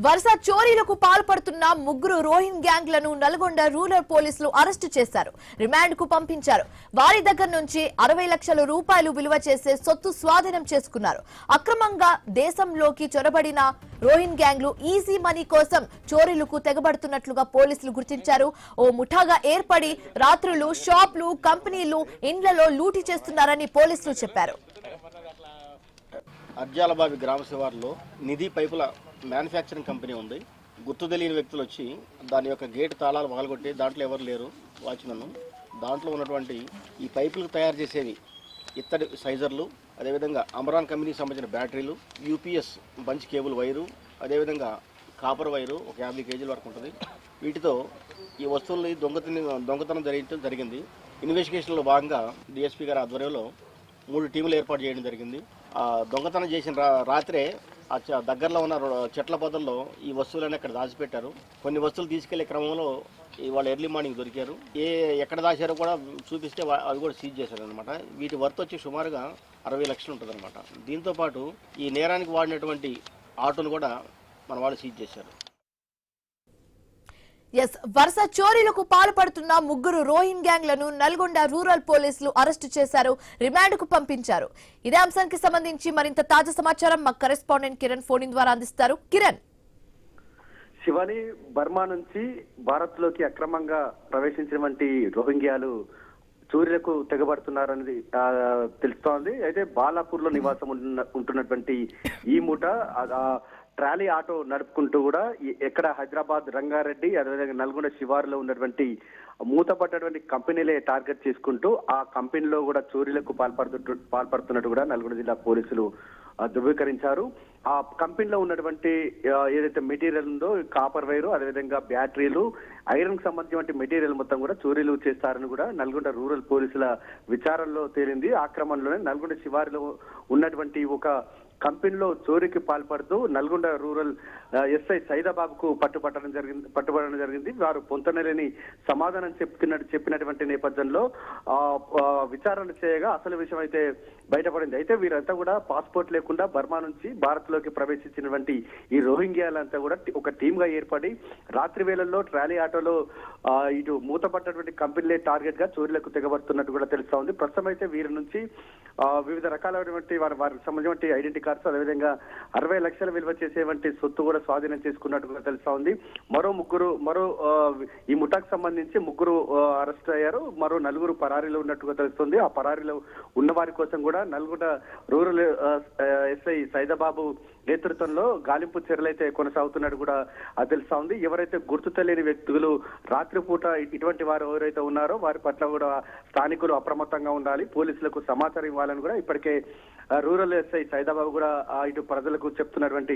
వరుస చోరీలకు పాల్పడుతున్న ముగ్గురు రోహింగ్ గ్యాంగ్లను నల్గొండ రూరల్ పోలీసులు అరెస్టు చేశారు. రిమాండ్ కు పంపించారు. వారి దగ్గర నుంచి 60 లక్షల రూపాయలు విలువ చేసే సొత్తు స్వాధీనం చేసుకున్నారు. అక్రమంగా దేశంలోకి చొరబడిన రోహింగ్ గ్యాంగ్లు ఈజీ మనీ కోసం చోరీలకు తెగబడుతున్నట్లుగా పోలీసులు గుర్తించారు. ఓ ముఠాగా ఏర్పడి రాత్రులు షాపులు, కంపెనీలు, ఇండ్లలో లూటీ చేస్తున్నారని పోలీసులు చెప్పారు. అర్జాలబావి గ్రామ శివారులో నిధి పైపుల మ్యానుఫ్యాక్చరింగ్ కంపెనీ ఉంది. గుర్తు తెలియని వ్యక్తులు వచ్చి దాని యొక్క గేట్ తాళాలు పగలగొట్టి దాంట్లో ఎవరు లేరు వాచ్మెన్, దాంట్లో ఉన్నటువంటి ఈ పైపులకు తయారు చేసేవి ఇత్తడి సైజర్లు, అదేవిధంగా అమరాన్ కంపెనీకి సంబంధించిన బ్యాటరీలు, యూపీఎస్ బంచ్ కేబుల్ వైరు, అదేవిధంగా కాపర్ వైరు ఒక 50 కేజీల వరకు ఉంటుంది. వీటితో ఈ వస్తువుల్ని దొంగతనం జరిగింది. ఇన్వెస్టిగేషన్లో భాగంగా డిఎస్పీ గారి ఆధ్వర్యంలో 3 టీములు ఏర్పాటు చేయడం జరిగింది. ఆ దొంగతనం చేసిన రాత్రే ఆ దగ్గరలో ఉన్న చెట్ల పొదల్లో ఈ వస్తువులన్నీ అక్కడ దాచిపెట్టారు. కొన్ని వస్తువులు తీసుకెళ్లే క్రమంలో వాళ్ళు ఎర్లీ మార్నింగ్ దొరికారు. ఎక్కడ దాచారో కూడా చూపిస్తే అవి కూడా సీజ్ చేశారు అనమాట. వీటి వర్త్ వచ్చి సుమారుగా 60 లక్షలు ఉంటుంది అనమాట. దీంతోపాటు ఈ నేరానికి వాడినటువంటి ఆటోను కూడా మన వాళ్ళు సీజ్ చేశారు. వరుస చోరీలకు పాల్పడుతున్న ముగ్గురు రోహింగ్ గ్యాంగ్లను నల్గొండ రూరల్ పోలీసులు అరెస్టు చేశారు. రిమాండ్ కు పంపించారు. ఇదే అంశానికి సంబంధించి మరింత తాజా సమాచారం మా కరెస్పాండెంట్ కిరణ్ ఫోన్ ద్వారా అందిస్తారు. కిరణ్, శివాని, బర్మా నుంచి భారత్ లోకి అక్రమంగా ప్రవేశించినటువంటి రోహింగ్యాలు చోరీలకు తెగబడుతున్నారనేది తెలుస్తోంది. అయితే బాలాపూర్ లో నివాసం ఉంటున్నటువంటి ఈ ముఠ ట్రాలీ ఆటో నడుపుకుంటూ కూడా ఎక్కడ హైదరాబాద్ రంగారెడ్డి, అదేవిధంగా నల్గొండ శివారులో ఉన్నటువంటి మూతపడ్డటువంటి కంపెనీలే టార్గెట్ చేసుకుంటూ ఆ కంపెనీలో కూడా చోరీలకు పాల్పడుతున్నట్టు కూడా నల్గొండ జిల్లా పోలీసులు ధృవీకరించారు. ఆ కంపెనీలో ఉన్నటువంటి ఏదైతే మెటీరియల్ ఉందో కాపర్ వైరు, అదేవిధంగా బ్యాటరీలు, ఐరన్ కి సంబంధించిన మెటీరియల్ మొత్తం కూడా చోరీలు చేస్తారని కూడా నల్గొండ రూరల్ పోలీసుల విచారణలో తేలింది. ఆ క్రమంలోనే నల్గొండ శివారులో ఉన్నటువంటి ఒక కంపెనీలో చోరీకి పాల్పడుతూ నల్గొండ రూరల్ ఎస్ఐ సైదాబాబుకు పట్టుబడడం జరిగింది. వారు పొంతనలేని సమాధానం చెప్పినటువంటి నేపథ్యంలో విచారణ చేయగా అసలు విషయం అయితే బయటపడింది. అయితే వీరంతా కూడా పాస్పోర్ట్ లేకుండా బర్మా నుంచి భారత్ లోకి ప్రవేశించినటువంటి ఈ రోహింగ్యాలంతా కూడా ఒక టీమ్ గా ఏర్పడి రాత్రి వేళల్లో ట్రాలీ ఆటోలో ఇటు మూతపడ్డటువంటి కంపెనీలే టార్గెట్ గా చోరీలకు తెగబడుతున్నట్టు కూడా తెలుస్తా ఉంది. ప్రస్తుతం అయితే వీరి నుంచి వివిధ రకాలైనటువంటి వారికి సంబంధించిన ఐడెంటిటీ కార్డ్స్, అదేవిధంగా 60 లక్షల విలువ చేసేటువంటి సొత్తు కూడా స్వాధీనం చేసుకున్నట్టు కూడా తెలుస్తా ఉంది. మరో ఈ ముఠాకు సంబంధించి ముగ్గురు అరెస్ట్ అయ్యారు. మరో 4 పరారీలో ఉన్నట్టుగా తెలుస్తుంది. ఆ పరారీలో ఉన్న వారి కోసం కూడా నల్గొండ రూరల్ ఎస్ఐ సైదాబాబు నేతృత్వంలో గాలింపు చర్యలైతే కొనసాగుతున్నట్టు కూడా తెలుస్తా ఉంది. ఎవరైతే గుర్తు తెలియని వ్యక్తులు రాత్రిపూట ఇటువంటి వారు ఎవరైతే ఉన్నారో వారి పట్ల కూడా స్థానికులు అప్రమత్తంగా ఉండాలి, పోలీసులకు సమాచారం ఇవ్వాలని కూడా ఇప్పటికే రూరల్ ఎస్ఐ సైదాబాబు కూడా ఇటు ప్రజలకు చెప్తున్నటువంటి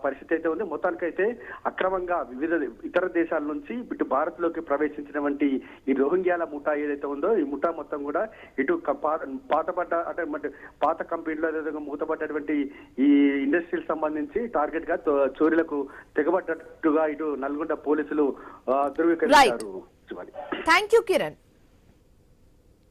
పరిస్థితి అయితే ఉంది. మొత్తానికైతే అక్రమంగా వివిధ ఇతర దేశాల నుంచి ఇటు భారత్ లోకి ప్రవేశించినటువంటి ఈ రోహింగ్యాల ముఠా ఏదైతే ఉందో ఈ ముఠా మొత్తం కూడా ఇటు పాత కంపెనీలో అదేవిధంగా మూతపడ్డటువంటి ఈ ఇండస్ట్రీ సంబంధించి టార్గెట్ గా చోరీలకు తెగబడ్డట్టుగా ఇటు నల్గొండ పోలీసులు ధృవీకరించారు. Thank you Kiran.